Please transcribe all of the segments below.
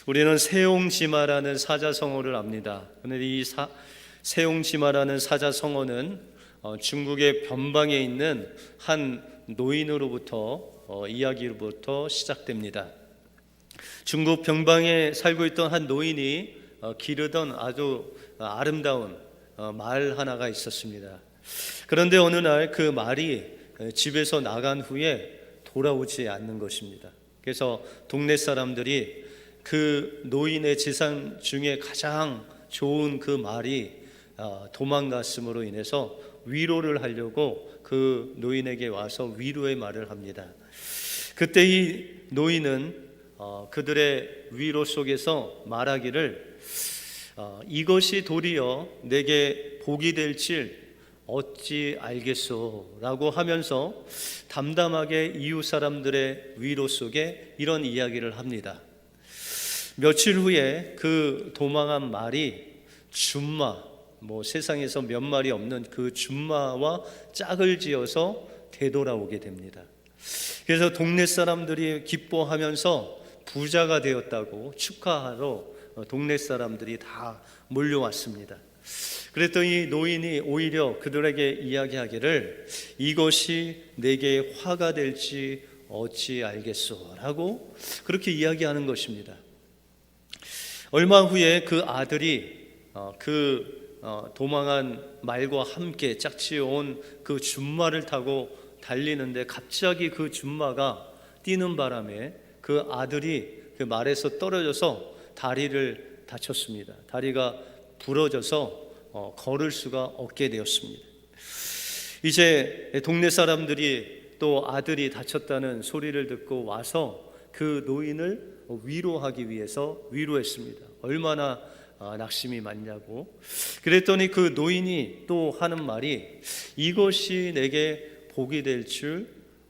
우리는 세옹지마라는 사자성어를 압니다. 그런데 이 세옹지마라는 사자성어는 중국의 변방에 있는 한 노인으로부터 이야기로부터 시작됩니다. 중국 변방에 살고 있던 한 노인이 기르던 아주 아름다운 말 하나가 있었습니다. 그런데 어느 날 그 말이 집에서 나간 후에 돌아오지 않는 것입니다. 그래서 동네 사람들이 그 노인의 재산 중에 가장 좋은 그 말이 도망갔음으로 인해서 위로를 하려고 그 노인에게 와서 위로의 말을 합니다. 그때 이 노인은 그들의 위로 속에서 말하기를 이것이 도리어 내게 복이 될지 어찌 알겠소 라고 하면서 담담하게 이웃 사람들의 위로 속에 이런 이야기를 합니다. 며칠 후에 그 도망한 말이 줌마, 세상에서 몇 마리 없는 그 줌마와 짝을 지어서 되돌아오게 됩니다. 그래서 동네 사람들이 기뻐하면서 부자가 되었다고 축하하러 동네 사람들이 다 몰려왔습니다. 그랬더니 노인이 오히려 그들에게 이야기하기를 이것이 내게 화가 될지 어찌 알겠소 라고 그렇게 이야기하는 것입니다. 얼마 후에 그 아들이 도망한 말과 함께 짝지어온 그 줌마를 타고 달리는데 갑자기 그 줌마가 뛰는 바람에 그 아들이 그 말에서 떨어져서 다리를 다쳤습니다. 다리가 부러져서 걸을 수가 없게 되었습니다. 이제 동네 사람들이 또 아들이 다쳤다는 소리를 듣고 와서 그 노인을 위로하기 위해서 위로했습니다. 얼마나 낙심이 많냐고. 그랬더니 그 노인이 또 하는 말이 이것이 내게 복이 될 줄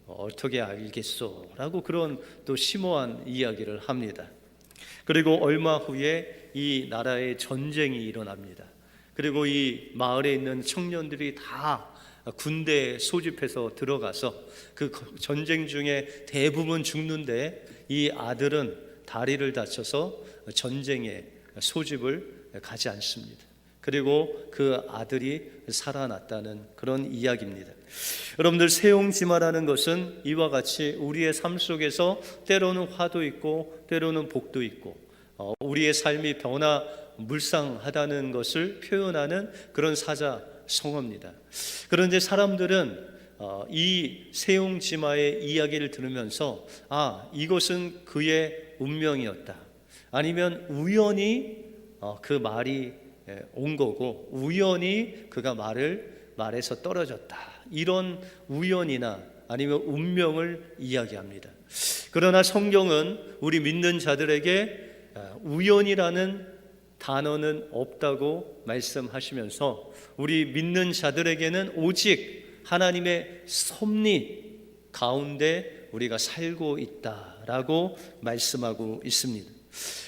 어떻게 알겠소 라고 그런 또 심오한 이야기를 합니다. 그리고 얼마 후에 이 나라에 전쟁이 일어납니다. 그리고 이 마을에 있는 청년들이 다 군대에 소집해서 들어가서 그 전쟁 중에 대부분 죽는데 이 아들은 다리를 다쳐서 전쟁에 소집을 가지 않습니다. 그리고 그 아들이 살아났다는 그런 이야기입니다. 여러분들, 세옹지마라는 것은 이와 같이 우리의 삶 속에서 때로는 화도 있고 때로는 복도 있고 우리의 삶이 변화무쌍하다는 것을 표현하는 그런 사자성어입니다. 그런데 사람들은 이 세옹지마의 이야기를 들으면서 이것은 그의 운명이었다, 아니면 우연히 그 말이 온 거고 우연히 그가 말에서 떨어졌다, 이런 우연이나 아니면 운명을 이야기합니다. 그러나 성경은 우리 믿는 자들에게 우연이라는 단어는 없다고 말씀하시면서 우리 믿는 자들에게는 오직 하나님의 섭리 가운데 우리가 살고 있다라고 말씀하고 있습니다.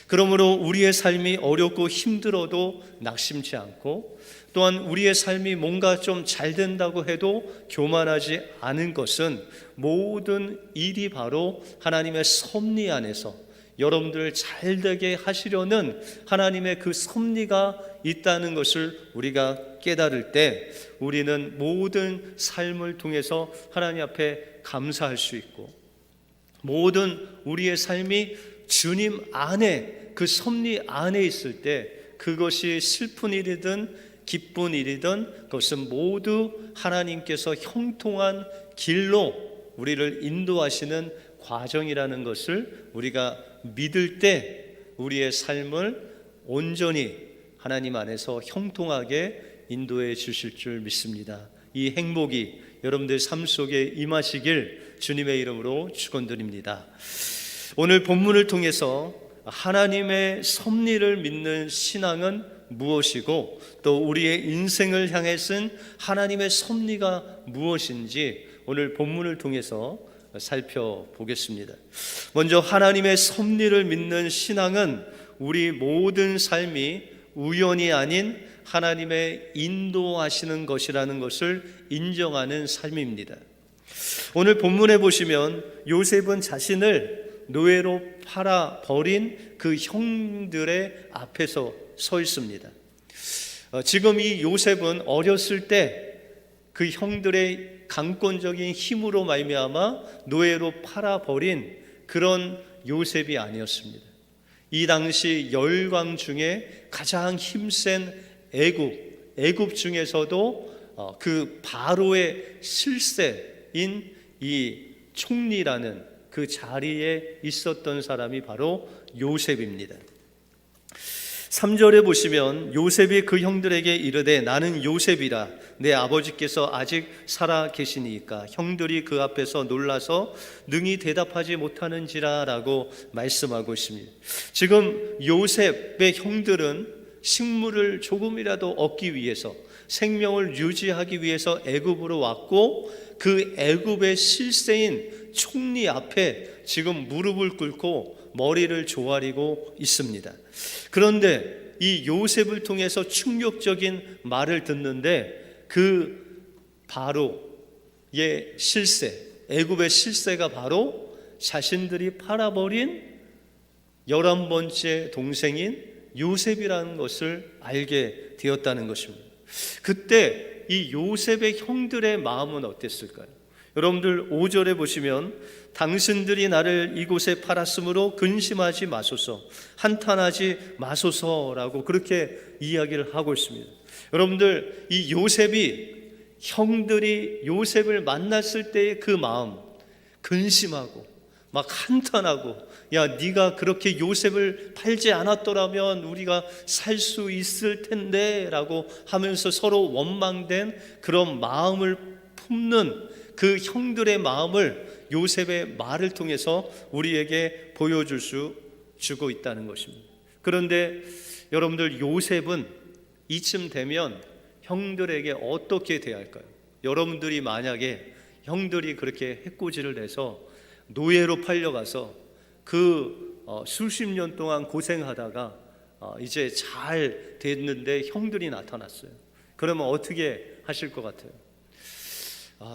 그러므로 우리의 삶이 어렵고 힘들어도 낙심치 않고, 또한 우리의 삶이 뭔가 좀 잘 된다고 해도 교만하지 않은 것은 모든 일이 바로 하나님의 섭리 안에서 여러분들 잘 되게 하시려는 하나님의 그 섭리가 있다는 것을 우리가 깨달을 때 우리는 모든 삶을 통해서 하나님 앞에 감사할 수 있고, 모든 우리의 삶이 주님 안에 그 섭리 안에 있을 때 그것이 슬픈 일이든 기쁜 일이든 그것은 모두 하나님께서 형통한 길로 우리를 인도하시는 과정이라는 것을 우리가 믿을 때 우리의 삶을 온전히 하나님 안에서 형통하게 인도해 주실 줄 믿습니다. 이 행복이 여러분들 삶 속에 임하시길 주님의 이름으로 축원드립니다. 오늘 본문을 통해서 하나님의 섭리를 믿는 신앙은 무엇이고 또 우리의 인생을 향해 쓴 하나님의 섭리가 무엇인지 오늘 본문을 통해서 살펴보겠습니다. 먼저 하나님의 섭리를 믿는 신앙은 우리 모든 삶이 우연이 아닌 하나님의 인도하시는 것이라는 것을 인정하는 삶입니다. 오늘 본문에 보시면 요셉은 자신을 노예로 팔아 버린 그 형들의 앞에서 서 있습니다. 지금 이 요셉은 어렸을 때 그 형들의 강권적인 힘으로 말미암아 노예로 팔아 버린 그런 요셉이 아니었습니다. 이 당시 열강 중에 가장 힘센 애굽 중에서도 그 바로의 실세인 이 총리라는 그 자리에 있었던 사람이 바로 요셉입니다. 3절에 보시면 요셉이 그 형들에게 이르되 나는 요셉이라 내 아버지께서 아직 살아 계시니까 형들이 그 앞에서 놀라서 능히 대답하지 못하는지라 라고 말씀하고 있습니다. 지금 요셉의 형들은 식물을 조금이라도 얻기 위해서 생명을 유지하기 위해서 애굽으로 왔고 그 애굽의 실세인 총리 앞에 지금 무릎을 꿇고 머리를 조아리고 있습니다. 그런데 이 요셉을 통해서 충격적인 말을 듣는데 그 바로의 실세, 애굽의 실세가 바로 자신들이 팔아버린 11번째 동생인 요셉이라는 것을 알게 되었다는 것입니다. 그때 이 요셉의 형들의 마음은 어땠을까요? 여러분들 5절에 보시면 당신들이 나를 이곳에 팔았으므로 근심하지 마소서, 한탄하지 마소서라고 그렇게 이야기를 하고 있습니다. 여러분들 이 요셉이 형들이 요셉을 만났을 때의 그 마음, 근심하고 막 한탄하고 야 네가 그렇게 요셉을 팔지 않았더라면 우리가 살 수 있을 텐데 라고 하면서 서로 원망된 그런 마음을 품는 그 형들의 마음을 요셉의 말을 통해서 우리에게 주고 있다는 것입니다. 그런데 여러분들 요셉은 이쯤 되면 형들에게 어떻게 대할까요? 여러분들이 만약에 형들이 그렇게 해코지를 해서 노예로 팔려가서 그 수십 년 동안 고생하다가 이제 잘 됐는데 형들이 나타났어요. 그러면 어떻게 하실 것 같아요?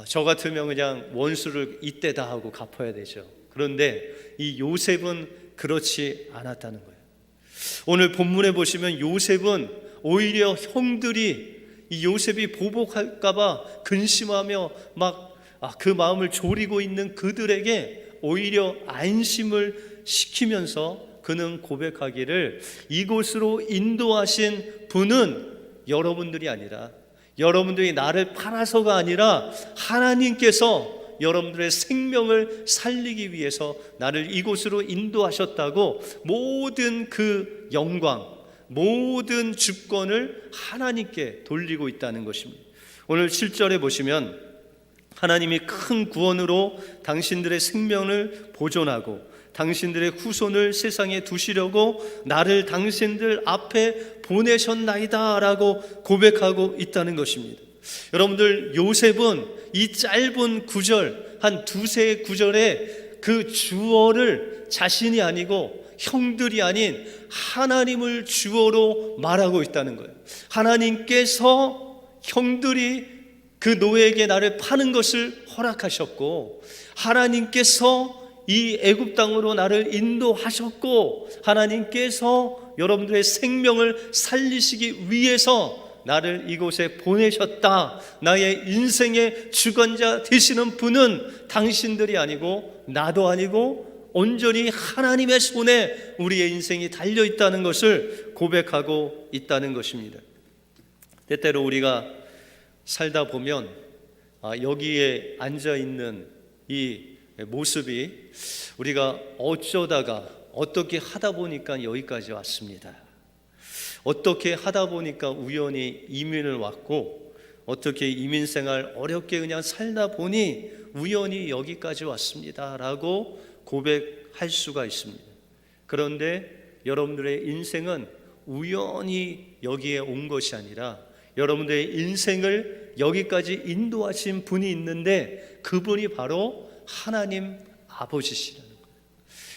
저 같으면 그냥 원수를 이때다 하고 갚아야 되죠. 그런데 이 요셉은 그렇지 않았다는 거예요. 오늘 본문에 보시면 요셉은 오히려 형들이 이 요셉이 보복할까봐 근심하며 막 그 마음을 졸이고 있는 그들에게 오히려 안심을 시키면서 그는 고백하기를 이곳으로 인도하신 분은 여러분들이 아니라 여러분들이 나를 팔아서가 아니라 하나님께서 여러분들의 생명을 살리기 위해서 나를 이곳으로 인도하셨다고 모든 그 영광, 모든 주권을 하나님께 돌리고 있다는 것입니다. 오늘 7절에 보시면 하나님이 큰 구원으로 당신들의 생명을 보존하고 당신들의 후손을 세상에 두시려고 나를 당신들 앞에 보내셨나이다 라고 고백하고 있다는 것입니다. 여러분들 요셉은 이 짧은 구절 한 두세 구절에 그 주어를 자신이 아니고 형들이 아닌 하나님을 주어로 말하고 있다는 거예요. 하나님께서 형들이 그 노예에게 나를 파는 것을 허락하셨고 하나님께서 이 애굽 땅으로 나를 인도하셨고 하나님께서 여러분들의 생명을 살리시기 위해서 나를 이곳에 보내셨다. 나의 인생의 주관자 되시는 분은 당신들이 아니고 나도 아니고 온전히 하나님의 손에 우리의 인생이 달려있다는 것을 고백하고 있다는 것입니다. 때때로 우리가 살다 보면 여기에 앉아있는 이 모습이 우리가 어쩌다가 어떻게 하다 보니까 여기까지 왔습니다. 어떻게 하다 보니까 우연히 이민을 왔고 어떻게 이민생활 어렵게 그냥 살다 보니 우연히 여기까지 왔습니다 라고 고백할 수가 있습니다. 그런데 여러분들의 인생은 우연히 여기에 온 것이 아니라 여러분들의 인생을 여기까지 인도하신 분이 있는데 그분이 바로 하나님 아버지시라는 거예요.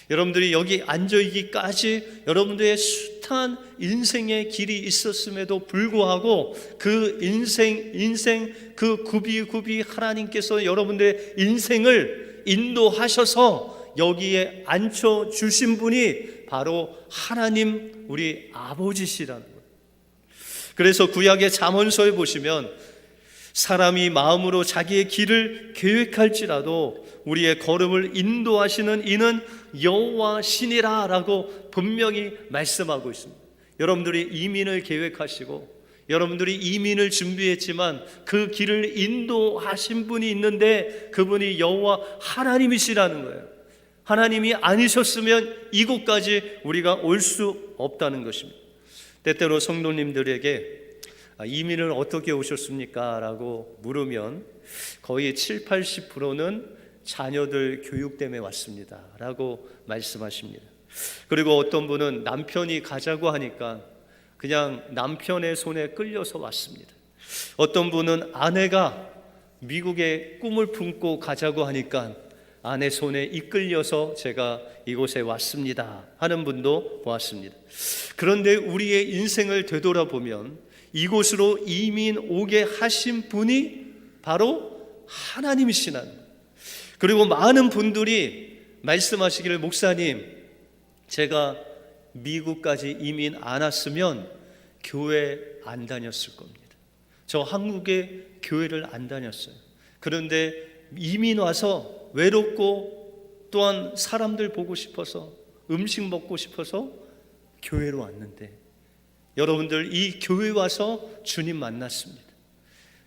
여러분들이 여기 앉아있기까지 여러분들의 숱한 인생의 길이 있었음에도 불구하고 그 인생 그 굽이 하나님께서 여러분들의 인생을 인도하셔서 여기에 앉혀 주신 분이 바로 하나님 우리 아버지시라는 거예요. 그래서 구약의 잠언서에 보시면 사람이 마음으로 자기의 길을 계획할지라도 우리의 걸음을 인도하시는 이는 여호와시니라 라고 분명히 말씀하고 있습니다. 여러분들이 이민을 계획하시고 여러분들이 이민을 준비했지만 그 길을 인도하신 분이 있는데 그분이 여호와 하나님이시라는 거예요. 하나님이 아니셨으면 이곳까지 우리가 올 수 없다는 것입니다. 때때로 성도님들에게 이민을 어떻게 오셨습니까? 라고 물으면 거의 70-80%는 자녀들 교육 때문에 왔습니다 라고 말씀하십니다. 그리고 어떤 분은 남편이 가자고 하니까 그냥 남편의 손에 끌려서 왔습니다. 어떤 분은 아내가 미국에 꿈을 품고 가자고 하니까 아내 손에 이끌려서 제가 이곳에 왔습니다 하는 분도 보았습니다. 그런데 우리의 인생을 되돌아보면 이곳으로 이민 오게 하신 분이 바로 하나님이시라는 거예요. 그리고 많은 분들이 말씀하시기를 목사님 제가 미국까지 이민 안 왔으면 교회 안 다녔을 겁니다. 저 한국에 교회를 안 다녔어요. 그런데 이민 와서 외롭고 또한 사람들 보고 싶어서 음식 먹고 싶어서 교회로 왔는데 여러분들 이 교회 와서 주님 만났습니다.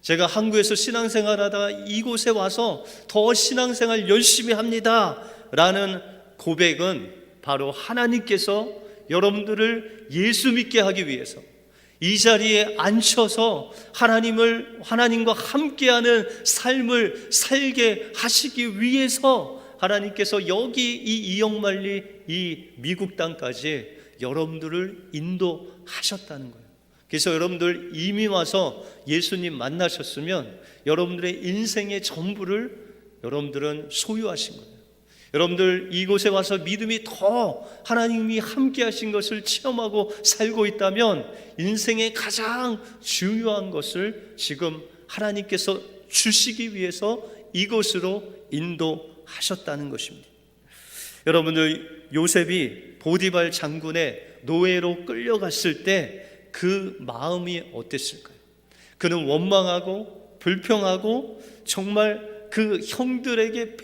제가 한국에서 신앙생활 하다가 이곳에 와서 더 신앙생활 열심히 합니다 라는 고백은 바로 하나님께서 여러분들을 예수 믿게 하기 위해서 이 자리에 앉혀서 하나님과 함께하는 삶을 살게 하시기 위해서 하나님께서 여기 이 이영만리 이 미국 땅까지 여러분들을 인도하셨다는 거예요. 그래서 여러분들 이민 와서 예수님 만나셨으면 여러분들의 인생의 전부를 여러분들은 소유하신 거예요. 여러분들 이곳에 와서 믿음이 더 하나님이 함께 하신 것을 체험하고 살고 있다면 인생의 가장 중요한 것을 지금 하나님께서 주시기 위해서 이곳으로 인도하셨다는 것입니다. 여러분들 요셉이 보디발 장군의 노예로 끌려갔을 때 그 마음이 어땠을까요? 그는 원망하고 불평하고 정말 그 형들에게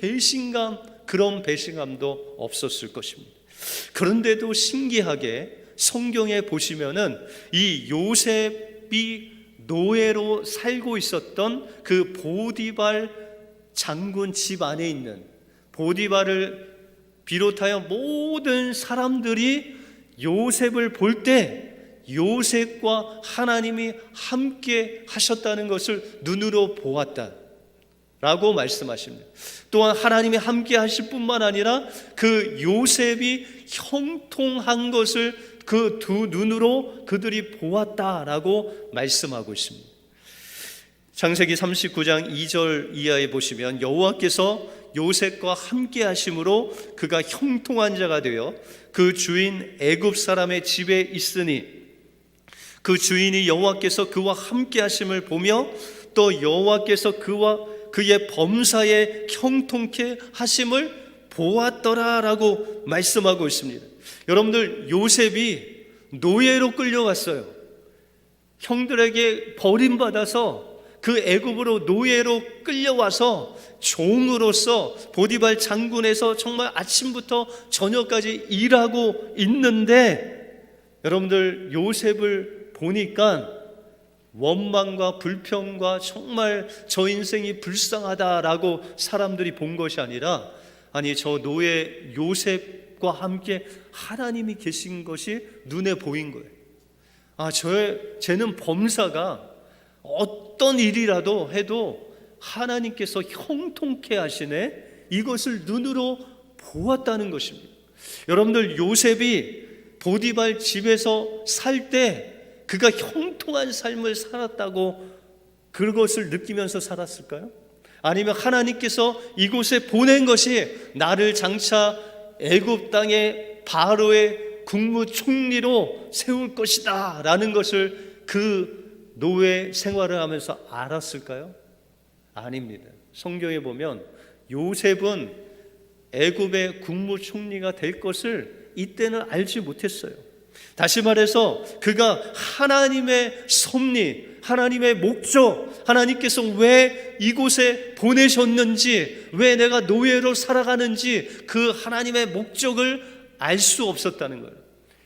그런 배신감도 없었을 것입니다. 그런데도 신기하게 성경에 보시면은 이 요셉이 노예로 살고 있었던 그 보디발 장군 집 안에 있는 보디발을 비롯하여 모든 사람들이 요셉을 볼 때 요셉과 하나님이 함께 하셨다는 것을 눈으로 보았다 라고 말씀하십니다. 또한 하나님이 함께 하실 뿐만 아니라 그 요셉이 형통한 것을 그 두 눈으로 그들이 보았다라고 말씀하고 있습니다. 창세기 39장 2절 이하에 보시면 여호와께서 요셉과 함께 하심으로 그가 형통한 자가 되어 그 주인 애굽 사람의 집에 있으니 그 주인이 여호와께서 그와 함께 하심을 보며 또 여호와께서 그의 범사에 형통케 하심을 보았더라라고 말씀하고 있습니다. 여러분들 요셉이 노예로 끌려왔어요. 형들에게 버림받아서 그 애굽으로 노예로 끌려와서 종으로서 보디발 장군에서 정말 아침부터 저녁까지 일하고 있는데 여러분들 요셉을 보니까 원망과 불평과 정말 저 인생이 불쌍하다라고 사람들이 본 것이 아니라 아니 저 노예 요셉과 함께 하나님이 계신 것이 눈에 보인 거예요. 쟤는 범사가 어떤 일이라도 해도 하나님께서 형통케 하시네 이것을 눈으로 보았다는 것입니다. 여러분들 요셉이 보디발 집에서 살 때 그가 형통한 삶을 살았다고 그것을 느끼면서 살았을까요? 아니면 하나님께서 이곳에 보낸 것이 나를 장차 애굽 땅의 바로의 국무총리로 세울 것이다 라는 것을 그 노예 생활을 하면서 알았을까요? 아닙니다. 성경에 보면 요셉은 애굽의 국무총리가 될 것을 이때는 알지 못했어요. 다시 말해서 그가 하나님의 섭리, 하나님의 목적, 하나님께서 왜 이곳에 보내셨는지, 왜 내가 노예로 살아가는지 그 하나님의 목적을 알 수 없었다는 거예요.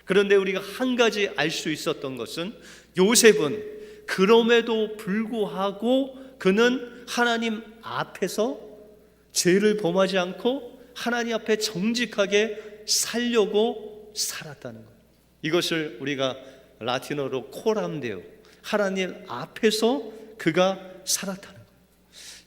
그런데 우리가 한 가지 알 수 있었던 것은 요셉은 그럼에도 불구하고 그는 하나님 앞에서 죄를 범하지 않고 하나님 앞에 정직하게 살려고 살았다는 거예요. 이것을 우리가 라틴어로 코람데오, 하나님 앞에서 그가 살았다는 거예요.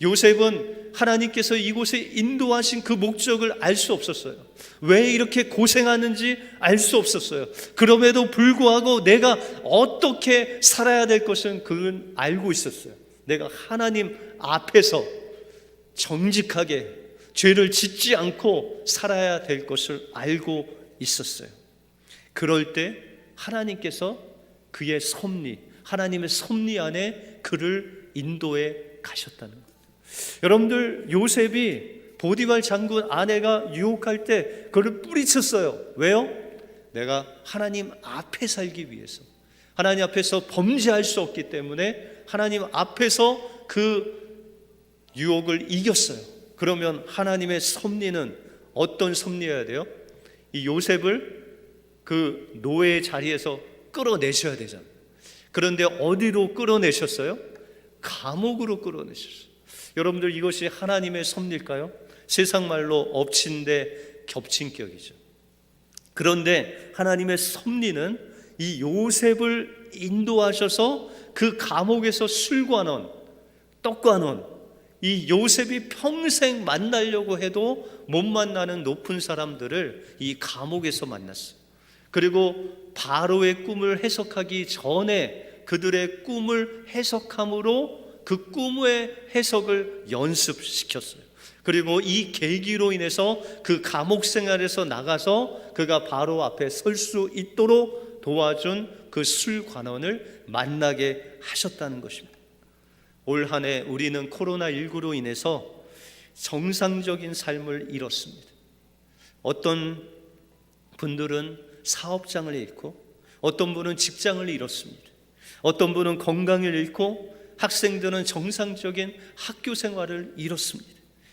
요셉은 하나님께서 이곳에 인도하신 그 목적을 알 수 없었어요. 왜 이렇게 고생하는지 알 수 없었어요. 그럼에도 불구하고 내가 어떻게 살아야 될 것은 그는 알고 있었어요. 내가 하나님 앞에서 정직하게 죄를 짓지 않고 살아야 될 것을 알고 있었어요. 그럴 때 하나님께서 그의 섭리, 하나님의 섭리 안에 그를 인도해 가셨다는 거예요. 여러분들, 요셉이 보디발 장군 아내가 유혹할 때 그를 뿌리쳤어요. 왜요? 내가 하나님 앞에 살기 위해서, 하나님 앞에서 범죄할 수 없기 때문에 하나님 앞에서 그 유혹을 이겼어요. 그러면 하나님의 섭리는 어떤 섭리여야 돼요? 이 요셉을 그 노예의 자리에서 끌어내셔야 되잖아요. 그런데 어디로 끌어내셨어요? 감옥으로 끌어내셨어요. 여러분들, 이것이 하나님의 섭리일까요? 세상 말로 엎친 데 겹친 격이죠. 그런데 하나님의 섭리는 이 요셉을 인도하셔서 그 감옥에서 술과 논, 떡과 논, 이 요셉이 평생 만나려고 해도 못 만나는 높은 사람들을 이 감옥에서 만났어요. 그리고 바로의 꿈을 해석하기 전에 그들의 꿈을 해석함으로 그 꿈의 해석을 연습시켰어요. 그리고 이 계기로 인해서 그 감옥 생활에서 나가서 그가 바로 앞에 설 수 있도록 도와준 그 술관원을 만나게 하셨다는 것입니다. 올 한 해 우리는 코로나19로 인해서 정상적인 삶을 잃었습니다. 어떤 분들은 사업장을 잃고, 어떤 분은 직장을 잃었습니다. 어떤 분은 건강을 잃고, 학생들은 정상적인 학교 생활을 잃었습니다.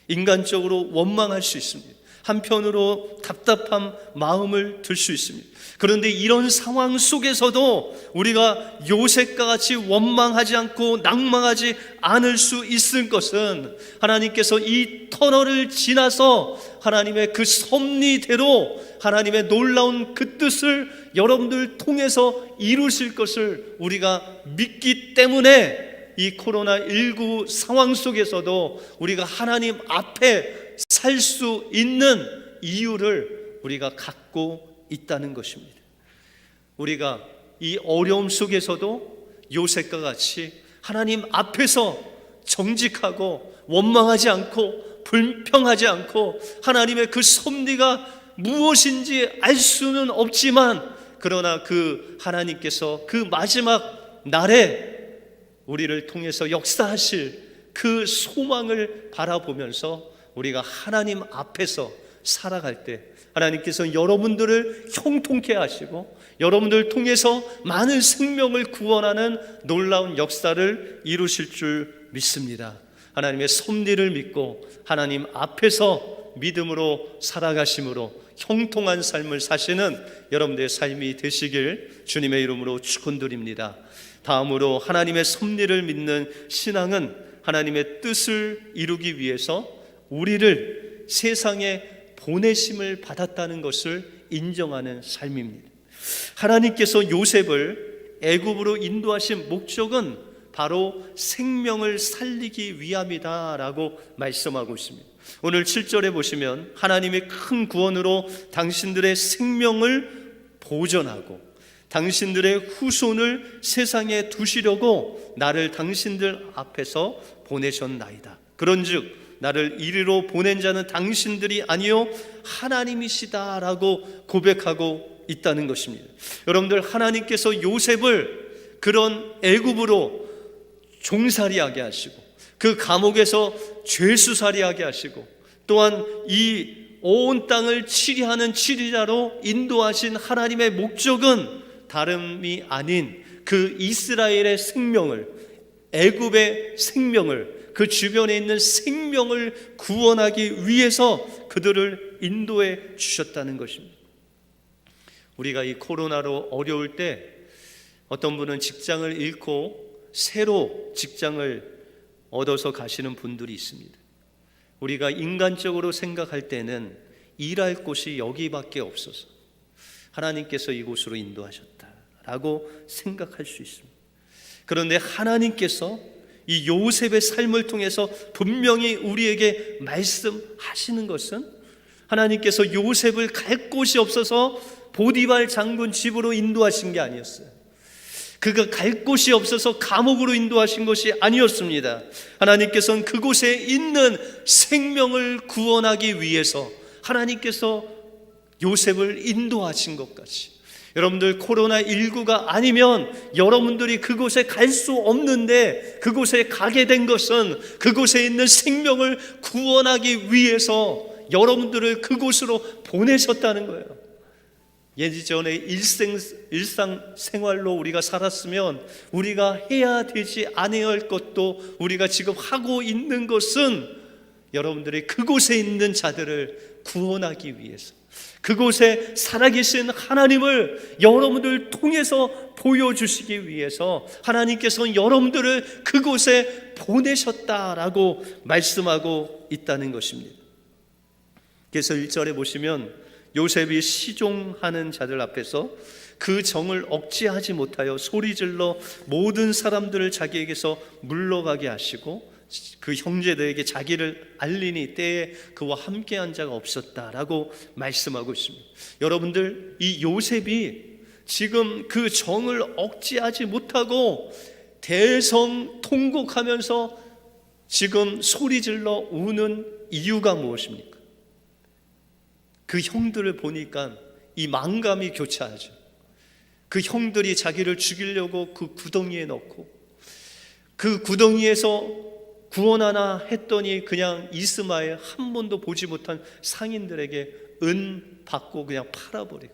인간적으로 원망할 수 있습니다. 한편으로 답답한 마음을 들 수 있습니다. 그런데 이런 상황 속에서도 우리가 요셉과 같이 원망하지 않고 낭망하지 않을 수 있을 것은 하나님께서 이 터널을 지나서 하나님의 그 섭리대로 하나님의 놀라운 그 뜻을 여러분들 통해서 이루실 것을 우리가 믿기 때문에 이 코로나19 상황 속에서도 우리가 하나님 앞에 살 수 있는 이유를 우리가 갖고 있다는 것입니다. 우리가 이 어려움 속에서도 요셉과 같이 하나님 앞에서 정직하고 원망하지 않고 불평하지 않고 하나님의 그 섭리가 무엇인지 알 수는 없지만, 그러나 그 하나님께서 그 마지막 날에 우리를 통해서 역사하실 그 소망을 바라보면서 우리가 하나님 앞에서 살아갈 때 하나님께서 여러분들을 형통케 하시고 여러분들을 통해서 많은 생명을 구원하는 놀라운 역사를 이루실 줄 믿습니다. 하나님의 섭리를 믿고 하나님 앞에서 믿음으로 살아가심으로 형통한 삶을 사시는 여러분들의 삶이 되시길 주님의 이름으로 축원드립니다. 다음으로 하나님의 섭리를 믿는 신앙은 하나님의 뜻을 이루기 위해서 우리를 세상에 보내심을 받았다는 것을 인정하는 삶입니다. 하나님께서 요셉을 애굽으로 인도하신 목적은 바로 생명을 살리기 위함이다라고 말씀하고 있습니다. 오늘 7절에 보시면 하나님의 큰 구원으로 당신들의 생명을 보존하고 당신들의 후손을 세상에 두시려고 나를 당신들 앞에서 보내셨나이다. 그런즉 나를 이리로 보낸 자는 당신들이 아니요 하나님이시다라고 고백하고 있다는 것입니다. 여러분들, 하나님께서 요셉을 그런 애굽으로 종살이하게 하시고 그 감옥에서 죄수살이하게 하시고 또한 이 온 땅을 치리하는 치리자로 인도하신 하나님의 목적은 다름이 아닌 그 이스라엘의 생명을, 애굽의 생명을, 그 주변에 있는 생명을 구원하기 위해서 그들을 인도해 주셨다는 것입니다. 우리가 이 코로나로 어려울 때 어떤 분은 직장을 잃고 새로 직장을 얻어서 가시는 분들이 있습니다. 우리가 인간적으로 생각할 때는 일할 곳이 여기밖에 없어서 하나님께서 이곳으로 인도하셨다라고 생각할 수 있습니다. 그런데 하나님께서 이 요셉의 삶을 통해서 분명히 우리에게 말씀하시는 것은, 하나님께서 요셉을 갈 곳이 없어서 보디발 장군 집으로 인도하신 게 아니었어요. 그가 갈 곳이 없어서 감옥으로 인도하신 것이 아니었습니다. 하나님께서는 그곳에 있는 생명을 구원하기 위해서 하나님께서 요셉을 인도하신 것 같이, 여러분들 코로나19가 아니면 여러분들이 그곳에 갈 수 없는데 그곳에 가게 된 것은 그곳에 있는 생명을 구원하기 위해서 여러분들을 그곳으로 보내셨다는 거예요. 예전에 일상생활로 우리가 살았으면 우리가 해야 되지 않아야 할 것도 우리가 지금 하고 있는 것은 여러분들이 그곳에 있는 자들을 구원하기 위해서, 그곳에 살아계신 하나님을 여러분들 통해서 보여주시기 위해서 하나님께서는 여러분들을 그곳에 보내셨다라고 말씀하고 있다는 것입니다. 그래서 1절에 보시면 요셉이 시종하는 자들 앞에서 그 정을 억제하지 못하여 소리질러 모든 사람들을 자기에게서 물러가게 하시고 그 형제들에게 자기를 알리니 때에 그와 함께한 자가 없었다라고 말씀하고 있습니다. 여러분들, 이 요셉이 지금 그 정을 억제하지 못하고 대성통곡하면서 지금 소리질러 우는 이유가 무엇입니까? 그 형들을 보니까 이 망감이 교차하죠. 그 형들이 자기를 죽이려고 그 구덩이에 넣고 그 구덩이에서 구원하나 했더니 그냥 이스마엘 한 번도 보지 못한 상인들에게 은 받고 그냥 팔아버리고,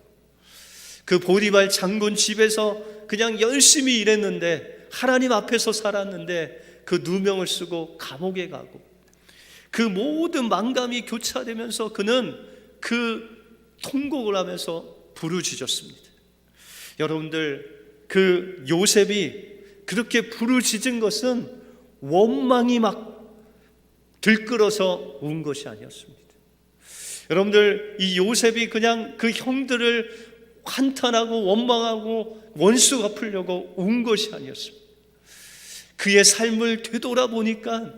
그 보디발 장군 집에서 그냥 열심히 일했는데 하나님 앞에서 살았는데 그 누명을 쓰고 감옥에 가고, 그 모든 망감이 교차되면서 그는 그 통곡을 하면서 부르짖었습니다. 여러분들, 그 요셉이 그렇게 부르짖은 것은 원망이 막 들끓어서 운 것이 아니었습니다. 여러분들, 이 요셉이 그냥 그 형들을 한탄하고 원망하고 원수 갚으려고 운 것이 아니었습니다. 그의 삶을 되돌아보니까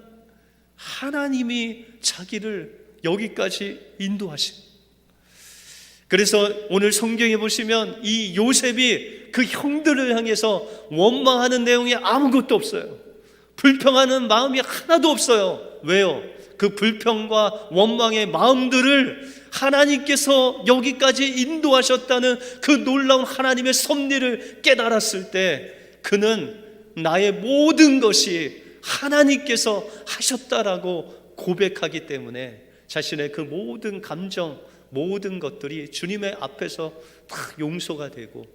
하나님이 자기를 여기까지 인도하신, 그래서 오늘 성경에 보시면 이 요셉이 그 형들을 향해서 원망하는 내용이 아무것도 없어요. 불평하는 마음이 하나도 없어요. 왜요? 그 불평과 원망의 마음들을 하나님께서 여기까지 인도하셨다는 그 놀라운 하나님의 섭리를 깨달았을 때 그는 나의 모든 것이 하나님께서 하셨다라고 고백하기 때문에 자신의 그 모든 감정, 모든 것들이 주님의 앞에서 다 용서가 되고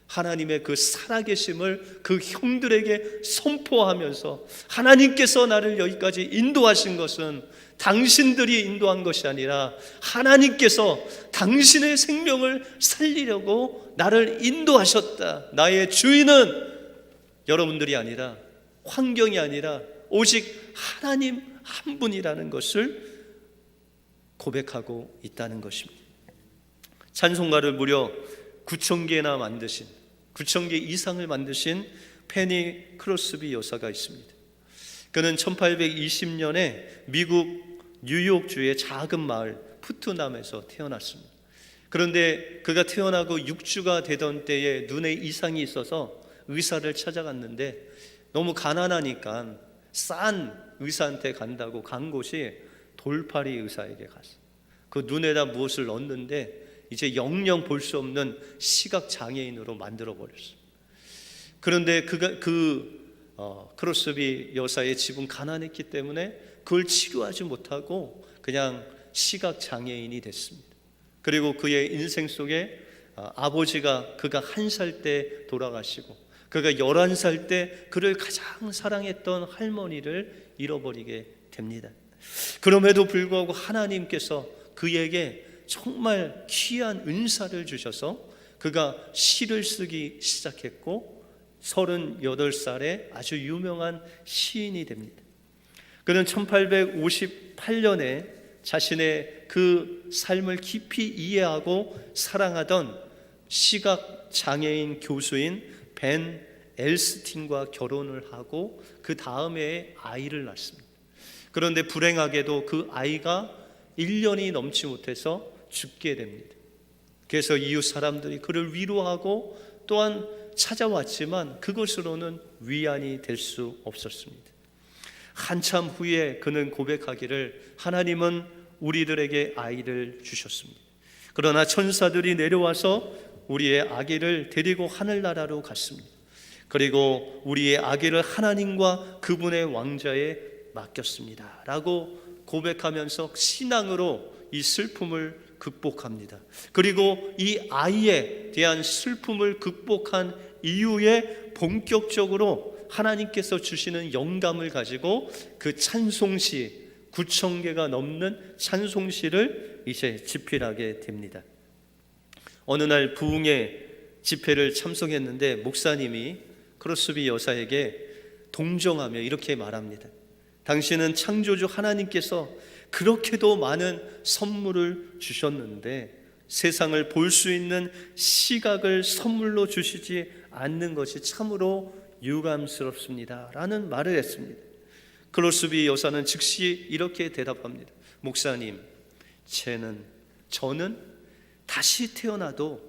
하나님의 그 살아계심을 그 형들에게 선포하면서, 하나님께서 나를 여기까지 인도하신 것은 당신들이 인도한 것이 아니라 하나님께서 당신의 생명을 살리려고 나를 인도하셨다. 나의 주인은 여러분들이 아니라, 환경이 아니라 오직 하나님 한 분이라는 것을 고백하고 있다는 것입니다. 찬송가를 무려 9,000개나 만드신, 9,000개 이상을 만드신 페니 크로스비 여사가 있습니다. 그는 1820년에 미국 뉴욕주의 작은 마을 푸트남에서 태어났습니다. 그런데 그가 태어나고 6주가 되던 때에 눈에 이상이 있어서 의사를 찾아갔는데 너무 가난하니까 싼 의사한테 간다고 간 곳이 돌팔이 의사에게 갔어. 그 눈에다 무엇을 넣었는데 이제 영영 볼 수 없는 시각 장애인으로 만들어 버렸어. 그런데 그가 크로스비 여사의 집은 가난했기 때문에 그걸 치료하지 못하고 그냥 시각 장애인이 됐습니다. 그리고 그의 인생 속에 아버지가 그가 1살 때 돌아가시고 그가 11살 때 그를 가장 사랑했던 할머니를 잃어버리게 됩니다. 그럼에도 불구하고 하나님께서 그에게 정말 귀한 은사를 주셔서 그가 시를 쓰기 시작했고 38살에 아주 유명한 시인이 됩니다. 그는 1858년에 자신의 그 삶을 깊이 이해하고 사랑하던 시각 장애인 교수인 벤 엘스틴과 결혼을 하고 그 다음에 아이를 낳습니다. 그런데 불행하게도 그 아이가 1년이 넘지 못해서 죽게 됩니다. 그래서 이웃 사람들이 그를 위로하고 또한 찾아왔지만 그것으로는 위안이 될 수 없었습니다. 한참 후에 그는 고백하기를 하나님은 우리들에게 아이를 주셨습니다. 그러나 천사들이 내려와서 우리의 아기를 데리고 하늘나라로 갔습니다. 그리고 우리의 아기를 하나님과 그분의 왕자에 맡겼습니다 라고 고백하면서 신앙으로 이 슬픔을 극복합니다. 그리고 이 아이에 대한 슬픔을 극복한 이후에 본격적으로 하나님께서 주시는 영감을 가지고 그 찬송시 9,000개가 넘는 찬송시를 이제 집필하게 됩니다. 어느 날 부흥의 집회를 참석했는데 목사님이 크로스비 여사에게 동정하며 이렇게 말합니다. 당신은 창조주 하나님께서 그렇게도 많은 선물을 주셨는데 세상을 볼 수 있는 시각을 선물로 주시지 않는 것이 참으로 유감스럽습니다 라는 말을 했습니다. 크로스비 여사는 즉시 이렇게 대답합니다. 목사님, 저는 다시 태어나도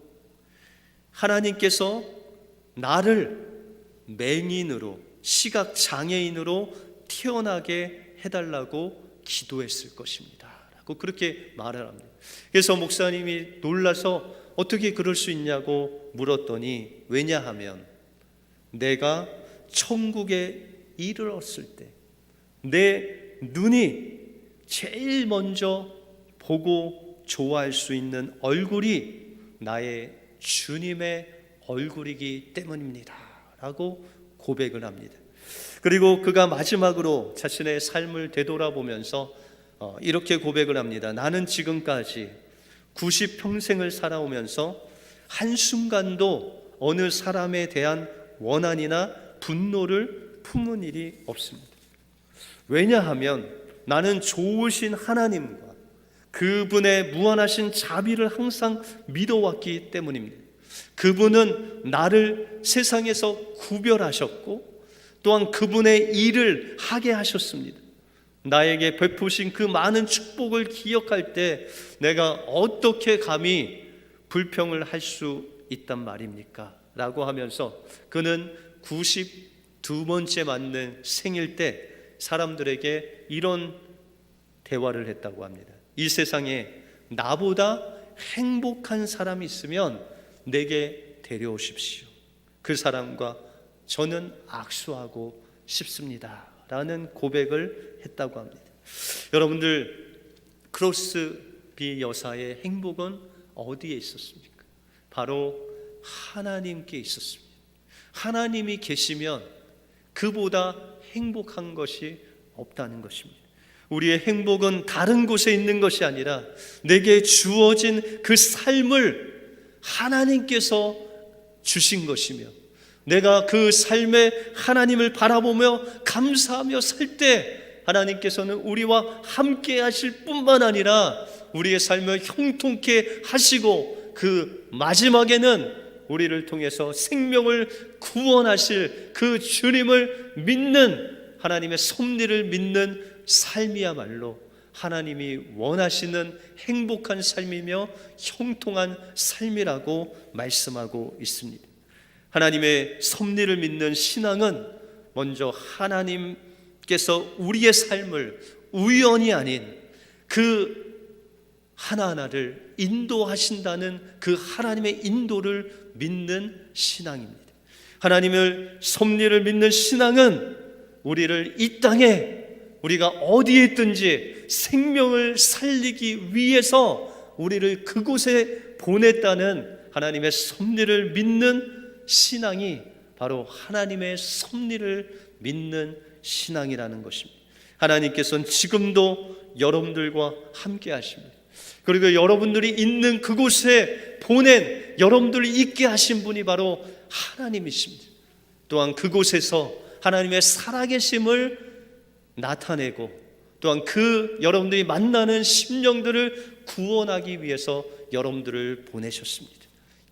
하나님께서 나를 맹인으로 시각 장애인으로 태어나게 해달라고 기도했을 것입니다 라고 그렇게 말을 합니다. 그래서 목사님이 놀라서 어떻게 그럴 수 있냐고 물었더니 왜냐하면 내가 천국에 이르렀을 때 내 눈이 제일 먼저 보고 좋아할 수 있는 얼굴이 나의 주님의 얼굴이기 때문입니다 라고 고백을 합니다. 그리고 그가 마지막으로 자신의 삶을 되돌아보면서 이렇게 고백을 합니다. 나는 지금까지 90평생을 살아오면서 한순간도 어느 사람에 대한 원한이나 분노를 품은 일이 없습니다. 왜냐하면 나는 좋으신 하나님과 그분의 무한하신 자비를 항상 믿어왔기 때문입니다. 그분은 나를 세상에서 구별하셨고 또한 그분의 일을 하게 하셨습니다. 나에게 베푸신 그 많은 축복을 기억할 때 내가 어떻게 감히 불평을 할 수 있단 말입니까? 라고 하면서 그는 92번째 맞는 생일 때 사람들에게 이런 대화를 했다고 합니다. 이 세상에 나보다 행복한 사람이 있으면 내게 데려오십시오. 그 사람과 저는 악수하고 싶습니다 라는 고백을 했다고 합니다. 여러분들, 크로스비 여사의 행복은 어디에 있었습니까? 바로 하나님께 있었습니다. 하나님이 계시면 그보다 행복한 것이 없다는 것입니다. 우리의 행복은 다른 곳에 있는 것이 아니라 내게 주어진 그 삶을 하나님께서 주신 것이며 내가 그 삶에 하나님을 바라보며 감사하며 살 때 하나님께서는 우리와 함께 하실 뿐만 아니라 우리의 삶을 형통케 하시고 그 마지막에는 우리를 통해서 생명을 구원하실 그 주님을 믿는 하나님의 섭리를 믿는 삶이야말로 하나님이 원하시는 행복한 삶이며 형통한 삶이라고 말씀하고 있습니다. 하나님의 섭리를 믿는 신앙은 먼저 하나님께서 우리의 삶을 우연이 아닌 그 하나하나를 인도하신다는 그 하나님의 인도를 믿는 신앙입니다. 하나님을 섭리를 믿는 신앙은 우리를 이 땅에 우리가 어디에 있든지 생명을 살리기 위해서 우리를 그곳에 보냈다는 하나님의 섭리를 믿는 신앙이 바로 하나님의 섭리를 믿는 신앙이라는 것입니다. 하나님께서는 지금도 여러분들과 함께 하십니다. 그리고 여러분들이 있는 그곳에 보낸 여러분들을 있게 하신 분이 바로 하나님이십니다. 또한 그곳에서 하나님의 살아계심을 나타내고 또한 그 여러분들이 만나는 심령들을 구원하기 위해서 여러분들을 보내셨습니다.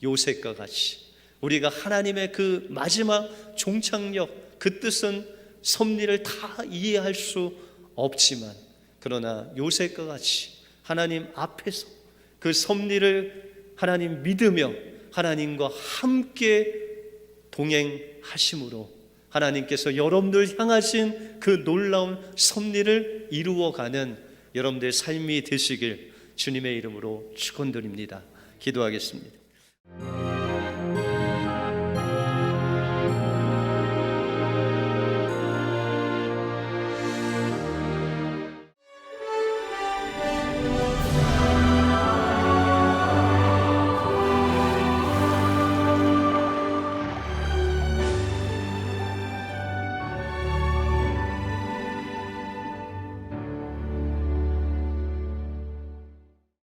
요셉과 같이 우리가 하나님의 그 마지막 종착역, 그 뜻은 섭리를 다 이해할 수 없지만 그러나 요셉과 같이 하나님 앞에서 그 섭리를 하나님 믿으며 하나님과 함께 동행하심으로 하나님께서 여러분들 향하신 그 놀라운 섭리를 이루어가는 여러분들의 삶이 되시길 주님의 이름으로 축원드립니다. 기도하겠습니다.